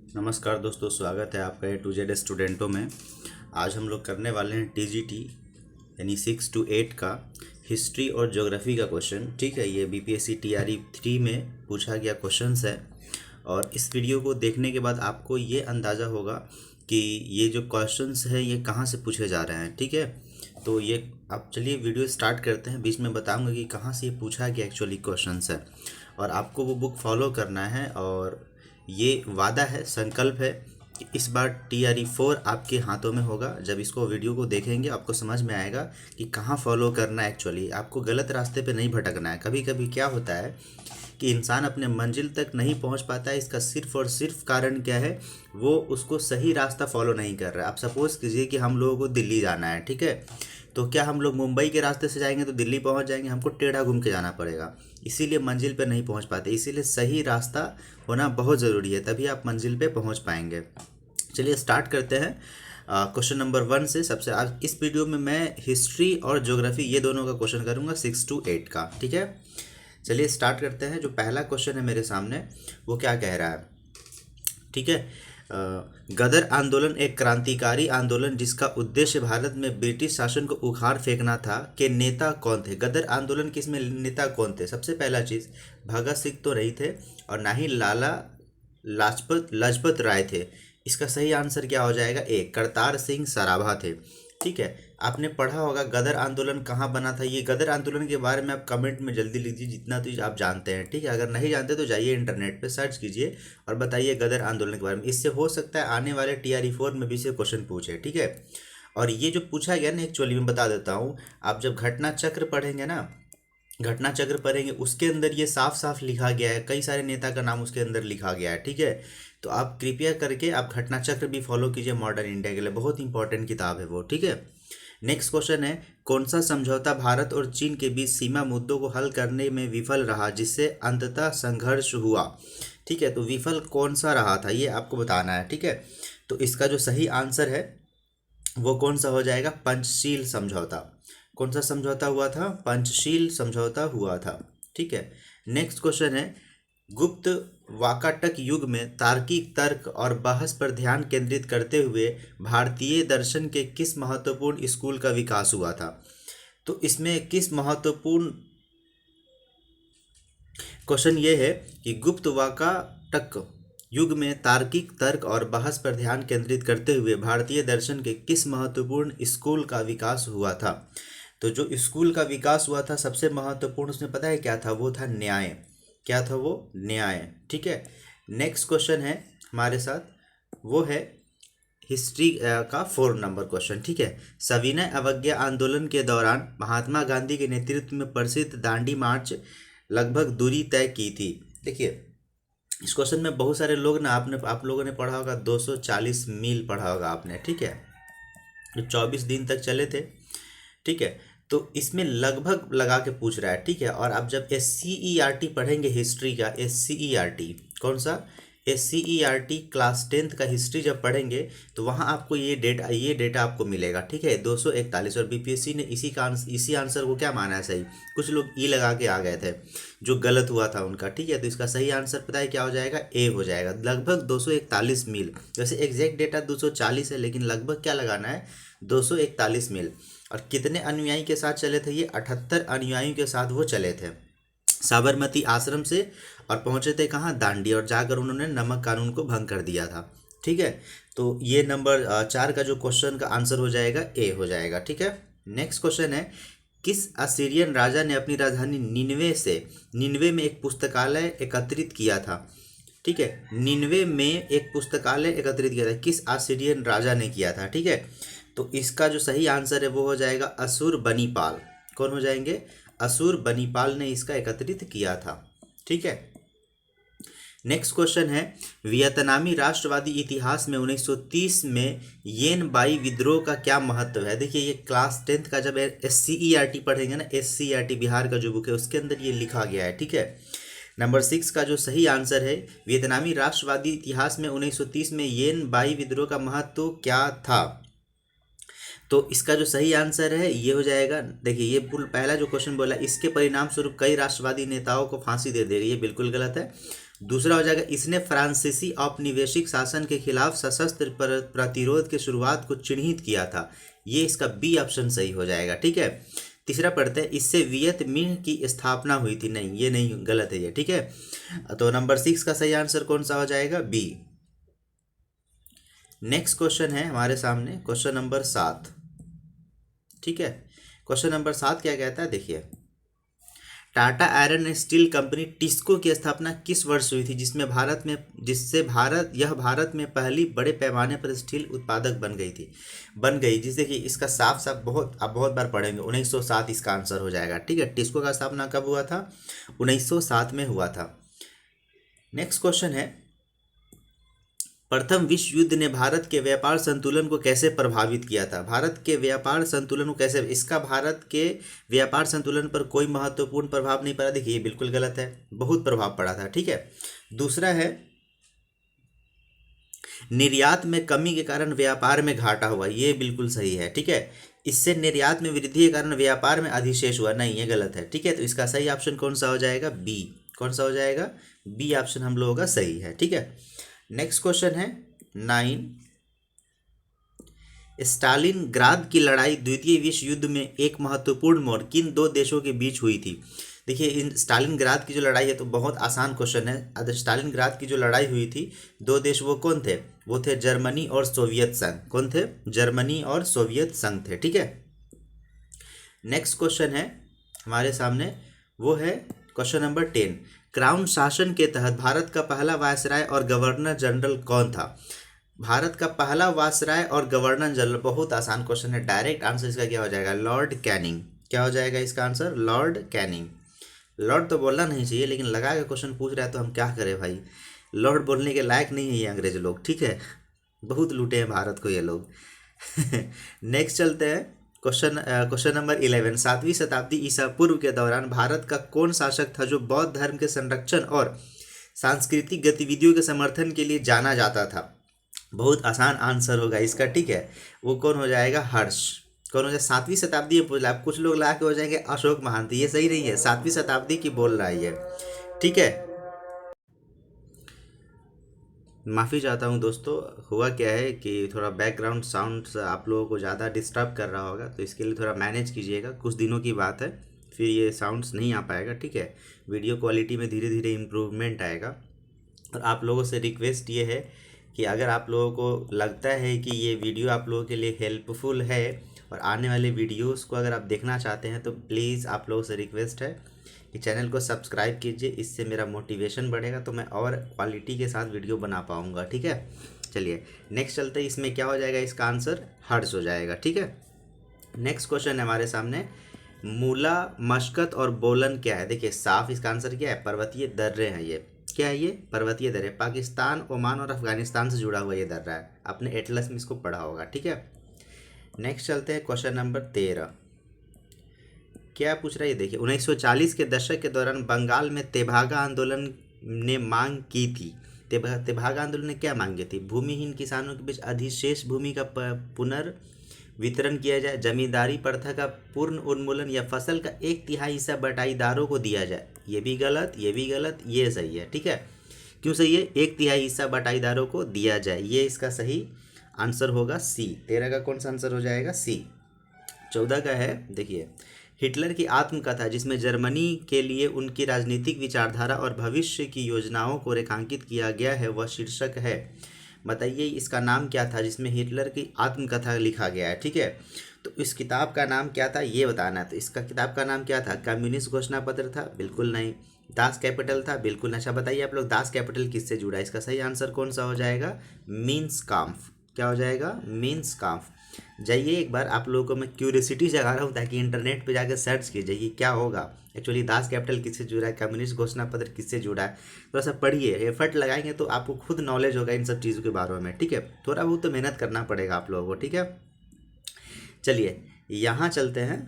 नमस्कार दोस्तों, स्वागत है आपका A to Z स्टूडेंटों में। आज हम लोग करने वाले हैं TGT यानी 6 to 8 का हिस्ट्री और ज्योग्राफी का क्वेश्चन। ठीक है, ये BPSC TRE 3 में पूछा गया क्वेश्चंस है। और इस वीडियो को देखने के बाद आपको ये अंदाज़ा होगा कि ये जो क्वेश्चंस हैं ये कहाँ से पूछे जा रहे हैं। ठीक है, तो ये आप चलिए वीडियो स्टार्ट करते हैं। बीच में बताऊंगा कि कहाँ से ये पूछा गया एक्चुअली क्वेश्चंस है, और आपको वो बुक फॉलो करना है। और ये वादा है, संकल्प है कि इस बार TRE 4 आपके हाथों में होगा। जब इसको वीडियो को देखेंगे आपको समझ में आएगा कि कहाँ फॉलो करना है। एक्चुअली आपको गलत रास्ते पे नहीं भटकना है। कभी कभी क्या होता है कि इंसान अपने मंजिल तक नहीं पहुंच पाता है। इसका सिर्फ और सिर्फ कारण क्या है, वो उसको सही रास्ता फॉलो नहीं कर रहा है। आप सपोज कीजिए कि हम लोगों को दिल्ली जाना है। ठीक है, तो क्या हम लोग मुंबई के रास्ते से जाएंगे तो दिल्ली पहुंच जाएंगे? हमको टेढ़ा घूम के जाना पड़ेगा, इसीलिए मंजिल पे नहीं पहुंच पाते। इसीलिए सही रास्ता होना बहुत ज़रूरी है, तभी आप मंजिल पे पहुंच पाएंगे। चलिए स्टार्ट करते हैं क्वेश्चन नंबर 1 से। सबसे आज इस वीडियो में मैं हिस्ट्री और ज्योग्राफी ये दोनों का क्वेश्चन करूंगा 6 to 8 का। ठीक है, चलिए स्टार्ट करते हैं। जो पहला क्वेश्चन है मेरे सामने वो क्या कह रहा है। ठीक है, गदर आंदोलन एक क्रांतिकारी आंदोलन जिसका उद्देश्य भारत में ब्रिटिश शासन को उखाड़ फेंकना था के नेता कौन थे? गदर आंदोलन के इसमें नेता कौन थे? सबसे पहला चीज़, भगत सिंह तो नहीं थे और ना ही लाला लाजपत लाजपत राय थे। इसका सही आंसर क्या हो जाएगा? ए, करतार सिंह सराभा थे। ठीक है, आपने पढ़ा होगा गदर आंदोलन कहाँ बना था। ये गदर आंदोलन के बारे में आप कमेंट में जल्दी लिख दीजिए जितना तो आप जानते हैं। ठीक है, अगर नहीं जानते तो जाइए इंटरनेट पे सर्च कीजिए और बताइए गदर आंदोलन के बारे में। इससे हो सकता है आने वाले TRE 4 में भी से क्वेश्चन पूछे। ठीक है, और ये जो पूछा गया ना, एक्चुअली मैं बता देता हूँ। आप जब घटना चक्र पढ़ेंगे ना, घटना चक्र पढ़ेंगे, उसके अंदर ये साफ साफ लिखा गया है। कई सारे नेता का नाम उसके अंदर लिखा गया है। ठीक है, तो आप कृपया करके आप घटना चक्र भी फॉलो कीजिए। मॉडर्न इंडिया के लिए बहुत इंपॉर्टेंट किताब है वो। ठीक है, नेक्स्ट क्वेश्चन है, कौन सा समझौता भारत और चीन के बीच सीमा मुद्दों को हल करने में विफल रहा जिससे अंततः संघर्ष हुआ? ठीक है, तो विफल कौन सा रहा था ये आपको बताना है। ठीक है, तो इसका जो सही आंसर है वो कौन सा हो जाएगा? पंचशील समझौता। कौन सा समझौता हुआ था? पंचशील समझौता हुआ था। ठीक है, नेक्स्ट क्वेश्चन है, गुप्त वाकाटक युग में तार्किक तर्क और बहस पर ध्यान केंद्रित करते हुए भारतीय दर्शन के किस महत्वपूर्ण स्कूल का विकास हुआ था? तो इसमें किस महत्वपूर्ण क्वेश्चन ये है कि गुप्त वाकाटक युग में तार्किक तर्क और बहस पर ध्यान केंद्रित करते हुए भारतीय दर्शन के किस महत्वपूर्ण स्कूल का विकास हुआ था? तो जो स्कूल का विकास हुआ था सबसे महत्वपूर्ण, उसमें पता है क्या था? वो था न्याय। क्या था वो? न्याय। ठीक है, नेक्स्ट क्वेश्चन है हमारे साथ, वो है हिस्ट्री का 4 नंबर क्वेश्चन। ठीक है, सविनय अवज्ञा आंदोलन के दौरान महात्मा गांधी के नेतृत्व में प्रसिद्ध दांडी मार्च लगभग दूरी तय की थी। देखिए, इस क्वेश्चन में बहुत सारे लोग ना, आप लोगों ने पढ़ा होगा 240 मील पढ़ा होगा आपने। ठीक है, जो 24 दिन तक चले थे। ठीक है, तो इसमें लगभग लगा के पूछ रहा है। ठीक है, और आप जब SCERT पढ़ेंगे हिस्ट्री का, SCERT कौन सा? SCERT क्लास 10th का हिस्ट्री जब पढ़ेंगे तो वहाँ आपको ये डेटा आपको मिलेगा। ठीक है, 241। और BPSC ने इसी आंसर को क्या माना है सही? कुछ लोग ई लगा के आ गए थे, जो गलत हुआ था उनका। ठीक है, तो इसका सही आंसर पता है क्या हो जाएगा? ए हो जाएगा। लगभग 241 मील। वैसे एग्जैक्ट डेटा 240 है, लेकिन लगभग क्या लगाना है? 241 मील। और कितने अनुयायी के साथ चले थे ये? 78 अनुयायियों के साथ वो चले थे साबरमती आश्रम से, और पहुंचे थे कहाँ? दांडी, और जाकर उन्होंने नमक कानून को भंग कर दिया था। ठीक है, तो ये नंबर 4 का जो क्वेश्चन का आंसर हो जाएगा ए हो जाएगा। ठीक है, नेक्स्ट क्वेश्चन है, किस असीरियन राजा ने अपनी राजधानी निन्वे में एक पुस्तकालय एकत्रित किया था? ठीक है, निन्वे में एक पुस्तकालय एकत्रित किया था। किस असीरियन राजा ने किया था? ठीक है, तो इसका जो सही आंसर है वो हो जाएगा असुर बनीपाल। कौन हो जाएंगे? असुर बनीपाल ने इसका एकत्रित किया था। ठीक है, नेक्स्ट क्वेश्चन है, वियतनामी राष्ट्रवादी इतिहास में 1930 में येन बाई विद्रोह का क्या महत्व है? देखिए, ये क्लास 10th का जब SCERT पढ़ेंगे ना, SCERT बिहार का जो बुक है उसके अंदर ये लिखा गया है। ठीक है, नंबर 6 का जो सही आंसर है, वियतनामी राष्ट्रवादी इतिहास में 1930 में येन बाई विद्रोह का महत्व क्या था? तो इसका जो सही आंसर है ये हो जाएगा। देखिए, ये पहला जो क्वेश्चन बोला, इसके परिणाम स्वरूप कई राष्ट्रवादी नेताओं को फांसी दे देगी, ये बिल्कुल गलत है। दूसरा हो जाएगा इसने फ्रांसीसी औपनिवेशिक शासन के खिलाफ सशस्त्र प्रतिरोध के शुरुआत को चिन्हित किया था। ये इसका बी ऑप्शन सही हो जाएगा। ठीक है, तीसरा पढ़ते हैं, इससे वियत मिन्ह की स्थापना हुई थी। नहीं, ये नहीं, गलत है ये। ठीक है, तो नंबर 6 का सही आंसर कौन सा हो जाएगा? बी। नेक्स्ट क्वेश्चन है हमारे सामने क्वेश्चन नंबर 7। ठीक है, क्वेश्चन नंबर 7 क्या कहता है, देखिए, Tata iron and steel company TISCO की स्थापना किस वर्ष हुई थी, जिससे भारत में पहली बड़े पैमाने पर स्टील उत्पादक बन गई, जिससे कि इसका साफ साफ आप बहुत बार पढ़ेंगे, 1907 इसका आंसर हो जाएगा। ठीक है, टिस्को का स्थापना कब हुआ था? 1907 में हुआ था। नेक्स्ट क्वेश्चन है, प्रथम विश्व युद्ध ने भारत के व्यापार संतुलन को कैसे प्रभावित किया था? भारत के व्यापार संतुलन को कैसे, इसका भारत के व्यापार संतुलन पर कोई महत्वपूर्ण प्रभाव नहीं पड़ा। देखिए, ये बिल्कुल गलत है, बहुत प्रभाव पड़ा था। ठीक है, दूसरा है, निर्यात में कमी के कारण व्यापार में घाटा हुआ। ये बिल्कुल सही है। ठीक है, इससे निर्यात में वृद्धि के कारण व्यापार में अधिशेष हुआ। नहीं, ये गलत है। ठीक है, तो इसका सही ऑप्शन कौन सा हो जाएगा? बी। कौन सा हो जाएगा? बी ऑप्शन हम लोगों का सही है। ठीक है, नेक्स्ट क्वेश्चन है 9। स्टालिनग्राद की लड़ाई द्वितीय विश्व युद्ध में एक महत्वपूर्ण मोड़ किन दो देशों के बीच हुई थी? देखिए, इन स्टालिनग्राद की जो लड़ाई है तो बहुत आसान क्वेश्चन है। स्टालिनग्राद की जो लड़ाई हुई थी, दो देश वो कौन थे? वो थे जर्मनी और सोवियत संघ। कौन थे? जर्मनी और सोवियत संघ थे। ठीक है, नेक्स्ट क्वेश्चन है हमारे सामने, वो है क्वेश्चन नंबर 10। क्राउन शासन के तहत भारत का पहला वायसराय और गवर्नर जनरल कौन था? भारत का पहला वायसराय और गवर्नर जनरल, बहुत आसान क्वेश्चन है, डायरेक्ट आंसर इसका क्या हो जाएगा? Lord Canning. क्या हो जाएगा इसका आंसर? Lord Canning. लॉर्ड तो बोलना नहीं चाहिए, लेकिन लगा के क्वेश्चन पूछ रहा है तो हम क्या करें भाई, लॉर्ड बोलने के लायक नहीं है ये अंग्रेज लोग। ठीक है, बहुत लूटे हैं भारत को ये लोग। नेक्स्ट चलते हैं क्वेश्चन नंबर 11। 7वीं शताब्दी ईसा पूर्व के दौरान भारत का कौन शासक था जो बौद्ध धर्म के संरक्षण और सांस्कृतिक गतिविधियों के समर्थन के लिए जाना जाता था? बहुत आसान आंसर होगा इसका। ठीक है, वो कौन हो जाएगा? हर्ष। कौन हो जाए? 7वीं शताब्दी में पूछ रहा है, कुछ लोग ला के हो जाएंगे अशोक महांती, ये सही नहीं है, 7वीं शताब्दी की बोल रहा है ये। ठीक है, माफ़ी चाहता हूँ दोस्तों, हुआ क्या है कि थोड़ा बैकग्राउंड साउंड आप लोगों को ज़्यादा डिस्टर्ब कर रहा होगा, तो इसके लिए थोड़ा मैनेज कीजिएगा। कुछ दिनों की बात है, फिर ये साउंड्स नहीं आ पाएगा। ठीक है, वीडियो क्वालिटी में धीरे धीरे इम्प्रूवमेंट आएगा। और आप लोगों से रिक्वेस्ट ये है कि अगर आप लोगों को लगता है कि ये वीडियो आप लोगों के लिए हेल्पफुल है और आने वाले वीडियोस को अगर आप देखना चाहते हैं, तो प्लीज़ आप लोगों से रिक्वेस्ट है कि चैनल को सब्सक्राइब कीजिए। इससे मेरा मोटिवेशन बढ़ेगा, तो मैं और क्वालिटी के साथ वीडियो बना पाऊँगा। ठीक है, चलिए नेक्स्ट चलते हैं। इसमें क्या हो जाएगा? इसका आंसर हर्ष हो जाएगा। ठीक है, नेक्स्ट क्वेश्चन है हमारे सामने, मूला, मशकत और बोलन क्या है? देखिए, साफ इसका आंसर क्या है? पर्वतीय दर्रे हैं ये। क्या है ये? पर्वतीय दर्रे। पाकिस्तान, ओमान और अफगानिस्तान से जुड़ा हुआ ये दर्रा है। आपने एटलस में इसको पढ़ा होगा। ठीक है, नेक्स्ट चलते हैं क्वेश्चन नंबर 13। क्या पूछ रहा है ये देखिए, 1940 के दशक के दौरान बंगाल में तेभागा आंदोलन ने मांग की थी। तेभागा आंदोलन ने क्या मांगी थी? भूमिहीन किसानों के बीच अधिशेष भूमि का पुनर्वितरण किया जाए, जमींदारी प्रथा का पूर्ण उन्मूलन, या फसल का 1/3 हिस्सा बटाईदारों को दिया जाए। ये भी गलत, ये भी गलत, ये सही है। ठीक है, क्यों सही है? 1/3 हिस्सा बटाईदारों को दिया जाए, ये इसका सही आंसर होगा सी। 13 का कौन सा आंसर हो जाएगा? सी। 14 का है, देखिए, हिटलर की आत्मकथा जिसमें जर्मनी के लिए उनकी राजनीतिक विचारधारा और भविष्य की योजनाओं को रेखांकित किया गया है, वह शीर्षक है। बताइए इसका नाम क्या था जिसमें हिटलर की आत्मकथा लिखा गया है? ठीक है, तो इस किताब का नाम क्या था ये बताना है। तो इसका किताब का नाम क्या था? कम्युनिस्ट घोषणा पत्र था? बिल्कुल नहीं। दास कैपिटल था? बिल्कुल नहीं। अच्छा बताइए आप लोग, दास कैपिटल किससे जुड़ा है? इसका सही आंसर कौन सा हो जाएगा? मीन्स काम्फ। क्या हो जाएगा? मीन्स काम्फ। जाइए एक बार, आप लोगों को मैं क्यूरियोसिटी जगा रहा हूँ ताकि इंटरनेट पे जाकर सर्च कीजिए क्या होगा एक्चुअली दास कैपिटल किससे जुड़ा है, कम्युनिस्ट घोषणा पत्र किससे जुड़ा है। थोड़ा सा पढ़िए, एफर्ट लगाएंगे तो आपको खुद नॉलेज होगा इन सब चीज़ों के बारे में। ठीक है, थोड़ा बहुत तो मेहनत करना पड़ेगा आप लोगों को। ठीक है, चलिए यहाँ चलते हैं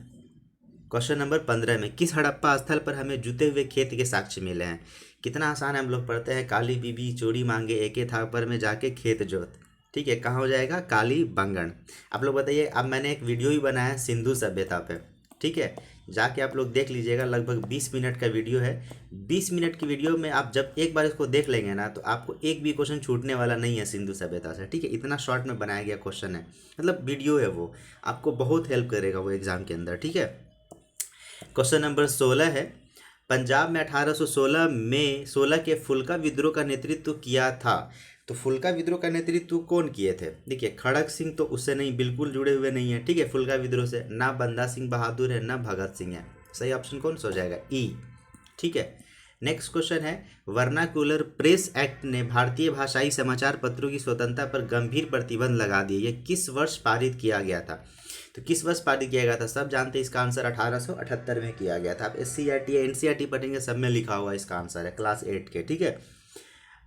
क्वेश्चन नंबर 15 में। किस हड़प्पा स्थल पर हमें जुते हुए खेत के साक्ष्य मिले हैं? कितना आसान है, हम लोग पढ़ते हैं, काली बीबी चोरी मांगे एके थापर में जाके खेत जोत। ठीक है, कहाँ हो जाएगा? काली बंगन। आप लोग बताइए, अब मैंने एक वीडियो ही बनाया सिंधु सभ्यता पे, ठीक है, जाके आप लोग देख लीजिएगा। लगभग 20 मिनट का वीडियो है। 20 मिनट की वीडियो में आप जब एक बार इसको देख लेंगे ना, तो आपको एक भी क्वेश्चन छूटने वाला नहीं है सिंधु सभ्यता से, ठीक है। इतना शॉर्ट में बनाया गया क्वेश्चन है, मतलब वीडियो है, वो आपको बहुत हेल्प करेगा वो एग्जाम के अंदर, ठीक है। क्वेश्चन नंबर 16 है, पंजाब में 1816 में 16 के फुल्का विद्रोह का नेतृत्व किया था। तो फुल्का विद्रोह का नेतृत्व कौन किए थे? देखिए, खड़क सिंह तो उससे नहीं, बिल्कुल जुड़े हुए नहीं है, ठीक है। फुल्का विद्रोह से ना बंदा सिंह बहादुर है ना भगत सिंह है। सही ऑप्शन कौन सा हो जाएगा? ई, ठीक है। नेक्स्ट क्वेश्चन है, वर्नाकुलर प्रेस एक्ट ने भारतीय भाषाई समाचार पत्रों की स्वतंत्रता पर गंभीर प्रतिबंध लगा दिए। यह किस वर्ष पारित किया गया था? तो किस वर्ष पारित किया गया था? सब जानते हैं इसका आंसर 1878 में किया गया था। आप SCERT या NCERT पढ़ेंगे, सब में लिखा हुआ इसका आंसर है, क्लास 8 के, ठीक है।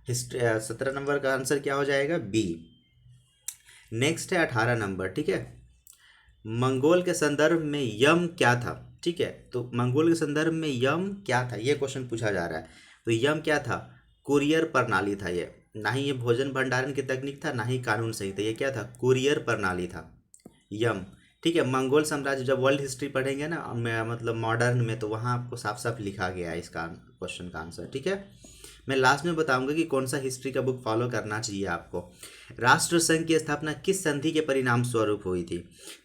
हिस्ट्री 17 नंबर का आंसर क्या हो जाएगा? बी। नेक्स्ट है 18 नंबर, ठीक है। मंगोल के संदर्भ में यम क्या था? ठीक है, तो मंगोल के संदर्भ में यम क्या था, ये क्वेश्चन पूछा जा रहा है। तो यम क्या था? कुरियर प्रणाली था ये। ना ही ये भोजन भंडारण की तकनीक था, ना ही कानून सही था, ये क्या था? कुरियर प्रणाली था, यम, ठीक है। मंगोल साम्राज्य, जब वर्ल्ड हिस्ट्री पढ़ेंगे ना मतलब मॉडर्न में, तो वहाँ आपको साफ साफ लिखा गया है इसका क्वेश्चन का आंसर, ठीक है। मैं लास्ट में बताऊंगा कि कौन सा हिस्ट्री का बुक फॉलो करना चाहिए आपको। राष्ट्र संघ की स्थापना किस संधि के परिणाम स्वरूप हुई थी?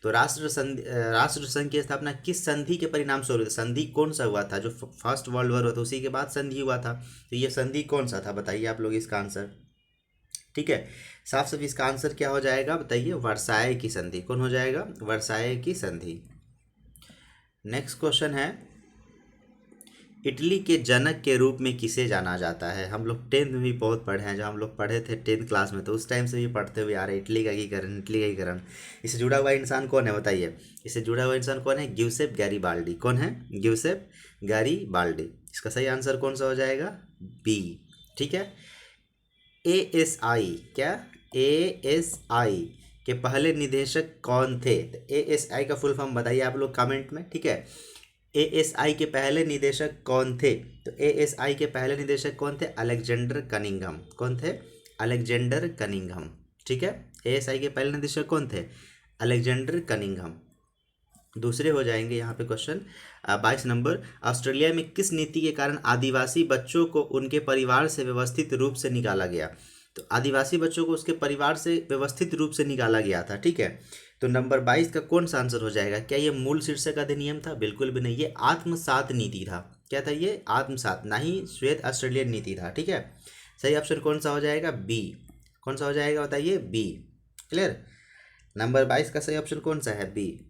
तो राष्ट्र संघ की स्थापना किस संधि के परिणाम स्वरूप? संधि कौन सा हुआ था? जो फर्स्ट वर्ल्ड वॉर हुआ था उसी के बाद संधि हुआ था। तो ये संधि कौन सा था? बताइए आप लोग इसका आंसर, ठीक है। साफ साफ इसका आंसर क्या हो जाएगा? बताइए, वर्साय की संधि। कौन हो जाएगा? वर्साय की संधि। नेक्स्ट क्वेश्चन है, इटली के जनक के रूप में किसे जाना जाता है? हम लोग 10th में भी बहुत पढ़े हैं, जब हम लोग पढ़े थे 10th क्लास में, तो उस टाइम से भी पढ़ते हुए आ रहे, इटली का एकीकरण, इटली का एकीकरण। इससे जुड़ा हुआ इंसान कौन है? बताइए, इससे जुड़ा हुआ इंसान कौन है? Giuseppe Garibaldi. कौन है? Giuseppe Garibaldi. इसका सही आंसर कौन सा हो जाएगा? बी, ठीक है। ASI, क्या? ASI के पहले निदेशक कौन थे? तो ASI का फुल फॉर्म बताइए आप लोग कमेंट में, ठीक है। ASI के पहले निदेशक कौन थे? तो ASI के पहले निदेशक कौन थे? Alexander Cunningham. कौन थे? अलेक्जेंडर कनिंघम, ठीक है। ASI के पहले निदेशक कौन थे? Alexander Cunningham. दूसरे हो जाएंगे यहाँ पे क्वेश्चन 22 नंबर, ऑस्ट्रेलिया में किस नीति के कारण आदिवासी बच्चों को उनके परिवार से व्यवस्थित रूप से निकाला गया? तो आदिवासी बच्चों को उसके परिवार से व्यवस्थित रूप से निकाला गया था, ठीक है। तो नंबर 22 का कौन सा आंसर हो जाएगा? क्या ये मूल शीर्षक अधिनियम था? बिल्कुल भी नहीं, ये आत्मसात नीति था। क्या था ये? आत्मसात, ना ही श्वेत ऑस्ट्रेलियन नीति था, ठीक है। सही ऑप्शन कौन सा हो जाएगा? बी। कौन सा हो जाएगा बताइए? B, clear. नंबर 22 का सही ऑप्शन कौन सा है? बी।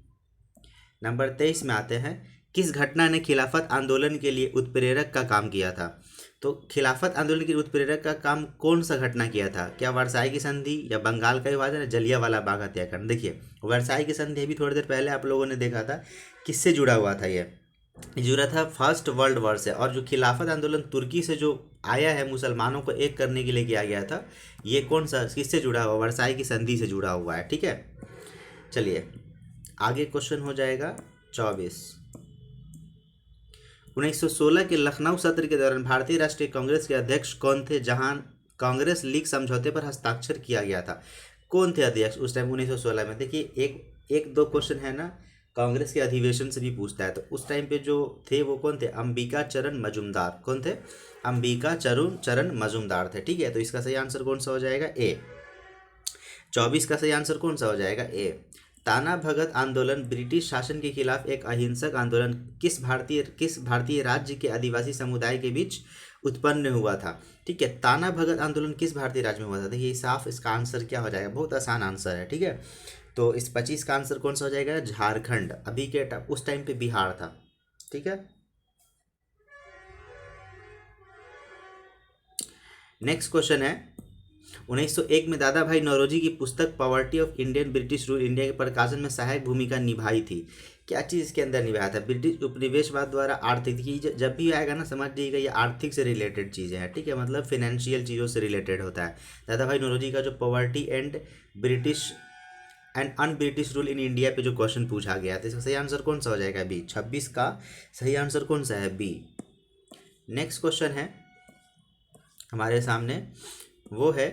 नंबर 23 में आते हैं, किस घटना ने खिलाफत आंदोलन के लिए उत्प्रेरक का काम किया था? तो खिलाफत आंदोलन के उत्प्रेरक का काम कौन सा घटना किया था? क्या वर्साई की संधि, या बंगाल का विभाजन, या जलियांवाला बाग हत्याकांड? देखिए, वर्साई की संधि अभी थोड़ी देर पहले आप लोगों ने देखा था, किससे जुड़ा हुआ था? ये जुड़ा था फर्स्ट वर्ल्ड वॉर से। और जो खिलाफत आंदोलन तुर्की से जो आया है, मुसलमानों को एक करने के लिए किया गया था, ये कौन सा, किससे जुड़ा हुआ? वर्साई की संधि से जुड़ा हुआ है, ठीक है। चलिए आगे क्वेश्चन हो जाएगा 24। 1916 के लखनऊ सत्र के दौरान भारतीय राष्ट्रीय कांग्रेस के अध्यक्ष कौन थे, जहां कांग्रेस लीग समझौते पर हस्ताक्षर किया गया था? कौन थे अध्यक्ष उस टाइम 1916 में? देखिए, एक दो क्वेश्चन है ना कांग्रेस के अधिवेशन से भी पूछता है, तो उस टाइम पे जो थे वो कौन थे? अंबिका चरण मजूमदार। कौन थे? अंबिका चरण मजूमदार थे, ठीक है। तो इसका सही आंसर कौन सा हो जाएगा? ए। 24 का सही आंसर कौन सा हो जाएगा? ए। ताना भगत आंदोलन ब्रिटिश शासन के खिलाफ एक अहिंसक आंदोलन किस भारतीय राज्य के आदिवासी समुदाय के बीच उत्पन्न हुआ था? ठीक है, ताना भगत आंदोलन किस भारतीय राज्य में हुआ था? देखिए, साफ इसका आंसर क्या हो जाएगा? बहुत आसान आंसर है, ठीक है। तो इस 25 का आंसर कौन सा हो जाएगा? झारखंड। अभी के उस टाइम पे बिहार था, ठीक है। नेक्स्ट क्वेश्चन है, 1901 में दादा भाई नौरोजी की पुस्तक poverty of Indian British rule India के प्रकाशन में सहायक भूमिका निभाई थी। क्या चीज़ इसके अंदर निभाया था? ब्रिटिश उपनिवेशवाद द्वारा आर्थिक की जब भी आएगा ना, समझ लीजिएगा ये आर्थिक से रिलेटेड चीज़ें हैं, ठीक है, मतलब फिनेंशियल चीज़ों से रिलेटेड होता है। दादा भाई नौरोजी का जो poverty and British and un British rule in India पे जो क्वेश्चन पूछा गया था, इसका सही आंसर कौन सा हो जाएगा? बी। 26 का सही आंसर कौन सा है? बी। नेक्स्ट क्वेश्चन है हमारे सामने, वो है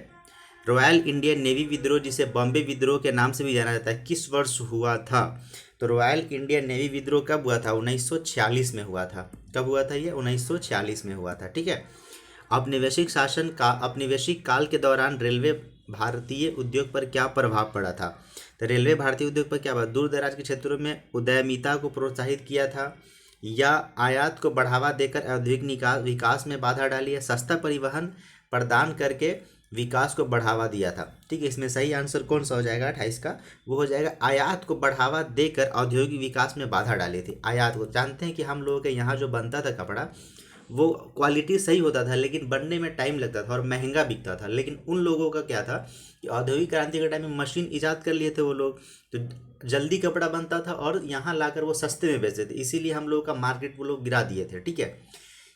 रॉयल इंडियन नेवी विद्रोह, जिसे बॉम्बे विद्रोह के नाम से भी जाना जाता है, किस वर्ष हुआ था? तो रॉयल इंडियन नेवी विद्रोह कब हुआ था? 1946 में हुआ था। कब हुआ था ये? 1946 में हुआ था। ठीक है। औपनिवेशिक काल के दौरान रेलवे भारतीय उद्योग पर क्या प्रभाव पड़ा था? तो रेलवे भारतीय उद्योग पर क्या हुआ? दूर दराज के क्षेत्रों में उद्यमिता को प्रोत्साहित किया था, या आयात को बढ़ावा देकर औद्योगिक विकास में बाधा डाली है, सस्ता परिवहन प्रदान करके विकास को बढ़ावा दिया था। ठीक है, इसमें सही आंसर कौन सा हो जाएगा 28 का? वो हो जाएगा आयात को बढ़ावा देकर औद्योगिक विकास में बाधा डाली थी। आयात को जानते हैं कि हम लोगों के यहाँ जो बनता था कपड़ा, वो क्वालिटी सही होता था लेकिन बनने में टाइम लगता था और महंगा बिकता था। लेकिन उन लोगों का क्या था कि औद्योगिक क्रांति के टाइम में मशीन ईजाद कर लिए थे वो लोग, तो जल्दी कपड़ा बनता था और यहाँ लाकर वो सस्ते में बेचते थे, इसीलिए हम लोगों का मार्केट वो लोग गिरा दिए थे। ठीक है,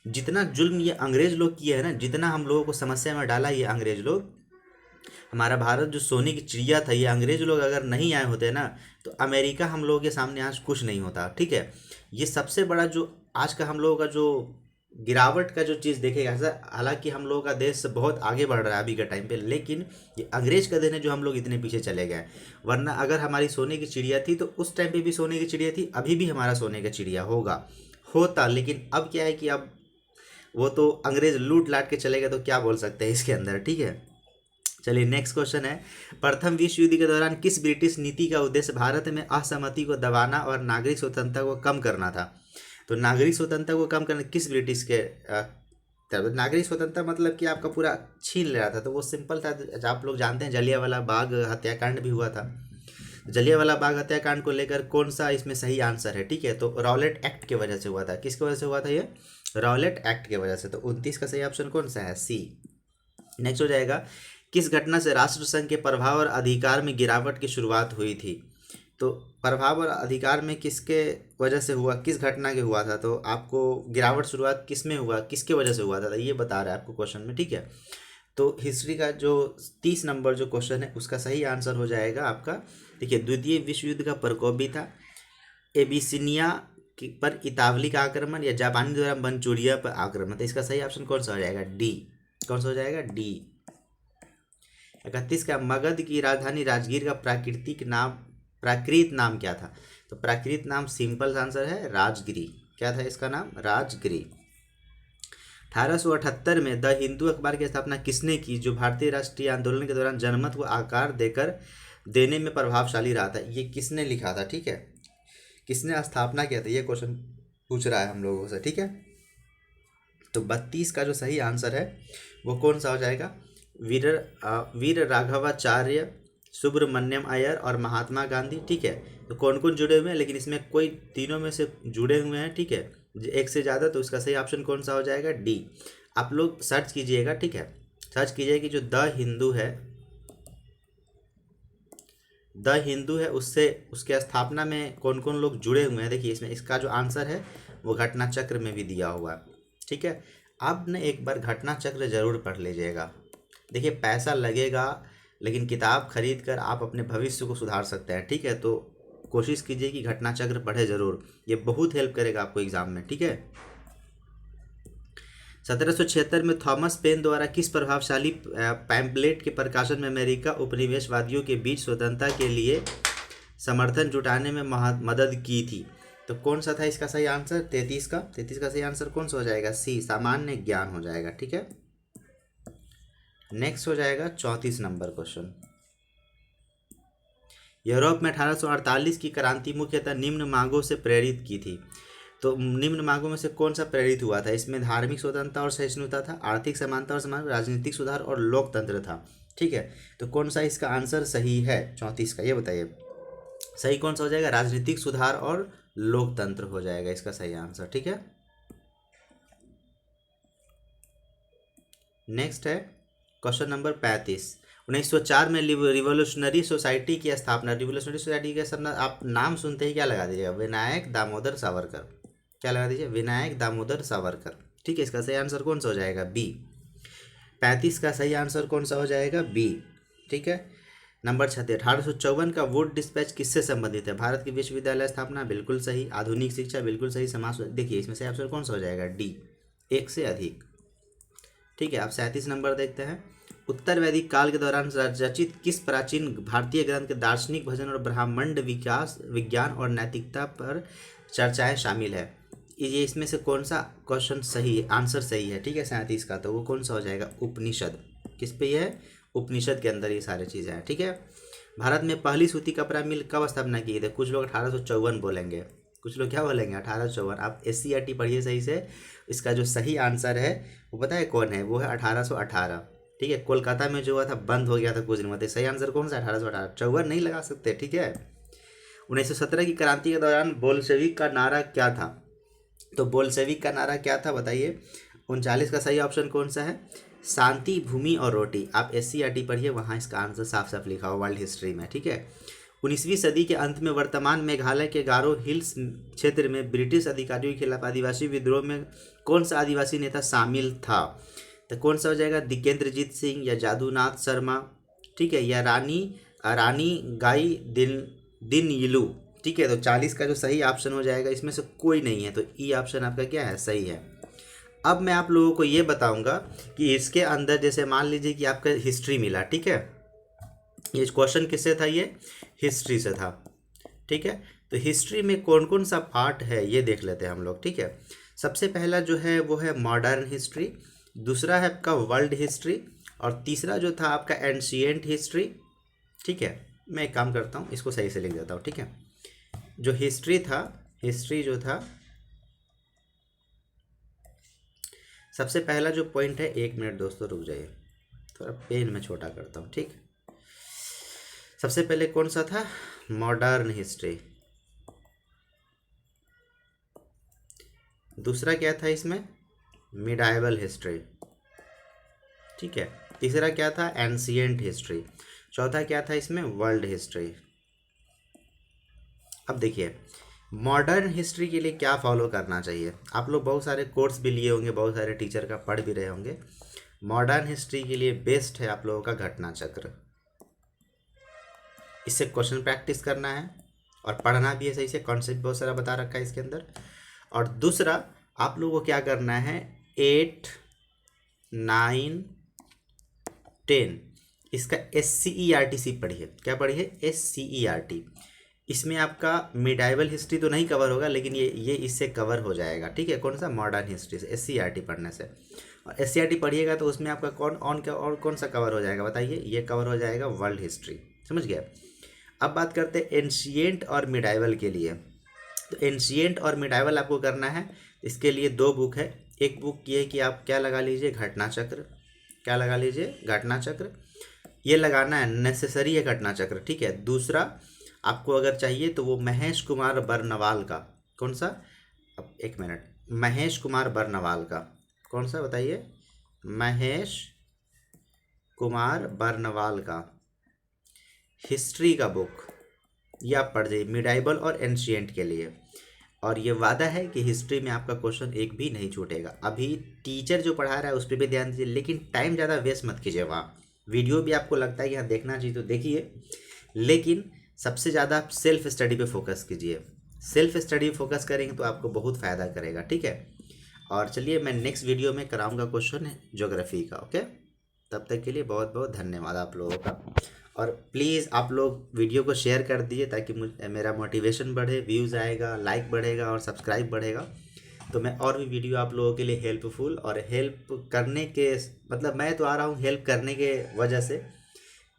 जितना जुल्म ये अंग्रेज लोग किए हैं ना, जितना हम लोगों को समस्या में डाला ये अंग्रेज लोग, हमारा भारत जो सोने की चिड़िया था, ये अंग्रेज लोग अगर नहीं आए होते ना, तो अमेरिका हम लोगों के सामने आज कुछ नहीं होता। ठीक है, ये सबसे बड़ा जो आज का हम लोगों का जो गिरावट का जो चीज़ देखेगा सर, हालांकि हम लोगों का देश बहुत आगे बढ़ रहा है अभी के टाइम पे, लेकिन ये अंग्रेज का दिन है जो हम लोग इतने पीछे चले गए। वरना अगर हमारी सोने की चिड़िया थी तो उस टाइम पे भी सोने की चिड़िया थी, अभी भी हमारा सोने का चिड़िया होता। लेकिन अब क्या है कि अब वो तो अंग्रेज लूट लाट के चले गए, तो क्या बोल सकते हैं इसके अंदर। ठीक है, चलिए नेक्स्ट क्वेश्चन है, प्रथम विश्व युद्ध के दौरान किस ब्रिटिश नीति का उद्देश्य भारत में असहमति को दबाना और नागरिक स्वतंत्रता को कम करना था? तो नागरिक स्वतंत्रता को कम करना किस ब्रिटिश के नागरिक स्वतंत्रता मतलब कि आपका पूरा छीन ले रहा था, तो वो सिंपल था। आप लोग जानते हैं जलियांवाला बाग हत्याकांड भी हुआ था। जलियांवाला बाग हत्याकांड को लेकर कौन सा इसमें सही आंसर है? ठीक है, तो रॉलेट एक्ट की वजह से हुआ था। किसकी वजह से हुआ था ये? रॉलेट एक्ट की वजह से। तो 29 का सही ऑप्शन कौन सा है? सी। नेक्स्ट हो जाएगा, किस घटना से राष्ट्रसंघ के प्रभाव और अधिकार में गिरावट की शुरुआत हुई थी? तो प्रभाव और अधिकार में किसके वजह से हुआ, किस घटना के हुआ था? तो आपको गिरावट शुरुआत किस में हुआ, किसके वजह से हुआ था, तो ये बता रहा है आपको क्वेश्चन में। ठीक है, तो हिस्ट्री का जो 30 नंबर जो क्वेश्चन है उसका सही आंसर हो जाएगा आपका, देखिए, द्वितीय विश्व युद्ध का प्रकोप भी था, एबिसिनिया पर इतावली का आक्रमण, या जापानी द्वारा मंचूरिया पर आक्रमण। तो इसका सही ऑप्शन कौन सा हो जाएगा? डी। कौन सा हो जाएगा? डी। 31 का, मगध की राजधानी राजगीर का प्राकृत नाम क्या था? तो प्राकृत नाम सिंपल आंसर है राजगिरी। क्या था इसका नाम? राजगिरी। 1878 में द हिंदू अखबार की स्थापना किसने की, जो भारतीय राष्ट्रीय आंदोलन के दौरान जनमत को आकार देने में प्रभावशाली रहा था? ये किसने लिखा था? ठीक है, किसने स्थापना किया था, ये क्वेश्चन पूछ रहा है हम लोगों से। ठीक है, तो 32 का जो सही आंसर है वो कौन सा हो जाएगा? वीर राघवाचार्य, सुब्रमण्यम अय्यर और महात्मा गांधी। ठीक है, तो कौन कौन जुड़े हुए हैं, लेकिन इसमें कोई तीनों में से जुड़े हुए हैं। ठीक है, एक से ज़्यादा, तो इसका सही ऑप्शन कौन सा हो जाएगा? डी। आप लोग सर्च कीजिएगा। ठीक है, सर्च कीजिए कि जो द हिंदू है उससे उसके स्थापना में कौन कौन लोग जुड़े हुए हैं। देखिए, इसमें इसका जो आंसर है वो घटना चक्र में भी दिया हुआ है। ठीक है, आप ने एक बार घटना चक्र जरूर पढ़ लीजिएगा। देखिए, पैसा लगेगा लेकिन किताब खरीद कर आप अपने भविष्य को सुधार सकते हैं। ठीक है, तो कोशिश कीजिए कि घटना चक्र पढ़े जरूर, ये बहुत हेल्प करेगा आपको एग्जाम में। ठीक है, 1776 में थॉमस पेन द्वारा किस प्रभावशाली पैम्पलेट के प्रकाशन में अमेरिका उपनिवेशवादियों के बीच स्वतंत्रता के लिए समर्थन जुटाने में मदद की थी? तो कौन सा था इसका सही आंसर? 33 का सही आंसर कौन सा हो जाएगा? सी, सामान्य ज्ञान हो जाएगा। ठीक है, नेक्स्ट हो जाएगा 34 नंबर क्वेश्चन। यूरोप में 1848 की क्रांति मुख्यतः निम्न मांगों से प्रेरित की थी। तो निम्न मांगों में से कौन सा प्रेरित हुआ था? इसमें धार्मिक स्वतंत्रता और सहिष्णुता था, आर्थिक समानता और समान, राजनीतिक सुधार और लोकतंत्र था। ठीक है, तो कौन सा इसका आंसर सही है 34 का, ये बताइए। सही कौन सा हो जाएगा? राजनीतिक सुधार और लोकतंत्र हो जाएगा इसका सही आंसर। ठीक है, नेक्स्ट है क्वेश्चन नंबर 35। 1904 में रिवोल्यूशनरी सोसाइटी की स्थापना, रिवोल्यूशनरी सोसाइटी का स्थापना आप नाम सुनते ही क्या लगा दीजिएगा? विनायक दामोदर सावरकर। क्या लगा दीजिए? विनायक दामोदर सावरकर। ठीक है, इसका सही आंसर कौन सा हो जाएगा? बी। 35 का सही आंसर कौन सा हो जाएगा? बी। ठीक है, नंबर 36, 1854 का वुड डिस्पैच किससे संबंधित है? भारत की विश्वविद्यालय स्थापना, बिल्कुल सही। आधुनिक शिक्षा, बिल्कुल सही। समाज, देखिए इसमें से आंसर कौन सा हो जाएगा? डी, एक से अधिक। ठीक है, आप 37 नंबर देखते हैं। उत्तर वैदिक काल के दौरान रचित किस प्राचीन भारतीय ग्रंथ के दार्शनिक भजन और ब्रह्मांड विकास विज्ञान और नैतिकता पर चर्चाएं शामिल है? ये इसमें से कौन सा क्वेश्चन सही है, आंसर सही है? ठीक है 37 का, तो वो कौन सा हो जाएगा? उपनिषद। किस पे ये है? उपनिषद के अंदर ये सारी चीज़ें हैं। ठीक है। भारत में पहली सूती कपड़ा मिल कब स्थापना की थी? कुछ लोग 1854 बोलेंगे, कुछ लोग क्या बोलेंगे? 1854। आप SCERT पढ़िए सही से। इसका जो सही आंसर है वो पता है कौन है? वो है 1818। ठीक है। कोलकाता में जो हुआ था, बंद हो गया था कुछ दिन में। सही आंसर कौन सा? 1818। 54 नहीं लगा सकते। ठीक है। 1917 की क्रांति के दौरान बोल्शेविक का नारा क्या था? तो बोल्शेविक का नारा क्या था बताइए? 39 का सही ऑप्शन कौन सा है? शांति, भूमि और रोटी। आप SCERT पढ़िए, वहाँ इसका आंसर साफ साफ लिखा हो वर्ल्ड हिस्ट्री में। ठीक है। 19वीं सदी के अंत में वर्तमान मेघालय के गारो हिल्स क्षेत्र में ब्रिटिश अधिकारियों के खिलाफ आदिवासी विद्रोह में कौन सा आदिवासी नेता शामिल था? तो कौन सा हो जाएगा? दिकेंद्रजीत सिंह या जादूनाथ शर्मा? ठीक है। या रानी गाई दिन यिलू? ठीक है। तो 40 का जो सही ऑप्शन हो जाएगा, इसमें से कोई नहीं है, तो ई ऑप्शन आपका क्या है? सही है। अब मैं आप लोगों को ये बताऊंगा कि इसके अंदर जैसे मान लीजिए कि आपका हिस्ट्री मिला। ठीक है। ये क्वेश्चन किससे था? ये हिस्ट्री से था। ठीक है। तो हिस्ट्री में कौन कौन सा पार्ट है ये देख लेते हैं हम लोग। ठीक है। सबसे पहला जो है वो है मॉडर्न हिस्ट्री, दूसरा है आपका वर्ल्ड हिस्ट्री, और तीसरा जो था आपका एंशिएंट हिस्ट्री। ठीक है। मैं एक काम करता हूँ, इसको सही से लिख देता हूँ। ठीक है। जो हिस्ट्री था, हिस्ट्री जो था, सबसे पहला जो पॉइंट है, 1 मिनट दोस्तों रुक जाइए, थोड़ा पेन में छोटा करता हूँ। ठीक। सबसे पहले कौन सा था? Modern history. दूसरा क्या था इसमें? Medieval history. ठीक है। तीसरा क्या था? Ancient history. चौथा क्या था इसमें? World history. अब देखिए, मॉडर्न हिस्ट्री के लिए क्या फॉलो करना चाहिए? आप लोग बहुत सारे कोर्स भी लिए होंगे, बहुत सारे टीचर का पढ़ भी रहे होंगे। मॉडर्न हिस्ट्री के लिए बेस्ट है आप लोगों का घटना चक्र। इससे क्वेश्चन प्रैक्टिस करना है और पढ़ना भी है सही से, कॉन्सेप्ट बहुत सारा बता रखा है इसके अंदर। और दूसरा आप लोगों को क्या करना है? 8, 9, 10 इसका SCERT पढ़िए। क्या पढ़िए? SCERT। इसमें आपका मिडाइवल हिस्ट्री तो नहीं कवर होगा, लेकिन ये इससे कवर हो जाएगा। ठीक है। कौन सा? मॉडर्न हिस्ट्री से, SCERT पढ़ने से। और SCERT पढ़िएगा तो उसमें आपका कौन सा कवर हो जाएगा बताइए? ये कवर हो जाएगा वर्ल्ड हिस्ट्री। समझ गया? अब बात करते हैं एंशिएंट और मिडाइवल के लिए। तो एंशिएंट और मिडाइवल आपको करना है, इसके लिए 2 बुक है। एक बुक ये कि आप क्या लगा लीजिए? घटना चक्र। क्या लगा लीजिए? घटना चक्र। ये लगाना है, नेसेसरी है घटना चक्र। ठीक है। दूसरा आपको अगर चाहिए तो वो महेश कुमार बर्नवाल का, कौन सा? अब 1 मिनट, महेश कुमार बर्नवाल का कौन सा बताइए? महेश कुमार बर्नवाल का हिस्ट्री का बुक, ये आप पढ़ जाइए मिडाइवल और एंशिएंट के लिए। और ये वादा है कि हिस्ट्री में आपका क्वेश्चन एक भी नहीं छूटेगा। अभी टीचर जो पढ़ा रहा है उस पर भी ध्यान दीजिए, लेकिन टाइम ज़्यादा वेस्ट मत कीजिए। वहाँ वीडियो भी आपको लगता है कि हाँ देखना चाहिए तो देखिए, लेकिन सबसे ज़्यादा आप सेल्फ स्टडी पे फोकस कीजिए। सेल्फ स्टडी फोकस करेंगे तो आपको बहुत फ़ायदा करेगा। ठीक है। और चलिए मैं नेक्स्ट वीडियो में कराऊंगा क्वेश्चन ज्योग्राफी का। ओके, तब तक के लिए बहुत बहुत धन्यवाद आप लोगों का। और प्लीज़ आप लोग वीडियो को शेयर कर दीजिए ताकि मेरा मोटिवेशन बढ़े, व्यूज़ आएगा, लाइक बढ़ेगा और सब्सक्राइब बढ़ेगा। तो मैं और भी वीडियो आप लोगों के लिए हेल्पफुल और हेल्प करने के, मतलब मैं तो आ रहा हूँ हेल्प करने के वजह से,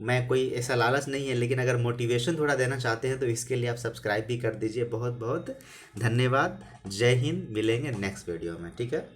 मैं कोई ऐसा लालच नहीं है, लेकिन अगर मोटिवेशन थोड़ा देना चाहते हैं तो इसके लिए आप सब्सक्राइब भी कर दीजिए। बहुत बहुत धन्यवाद। जय हिंद। मिलेंगे नेक्स्ट वीडियो में। ठीक है।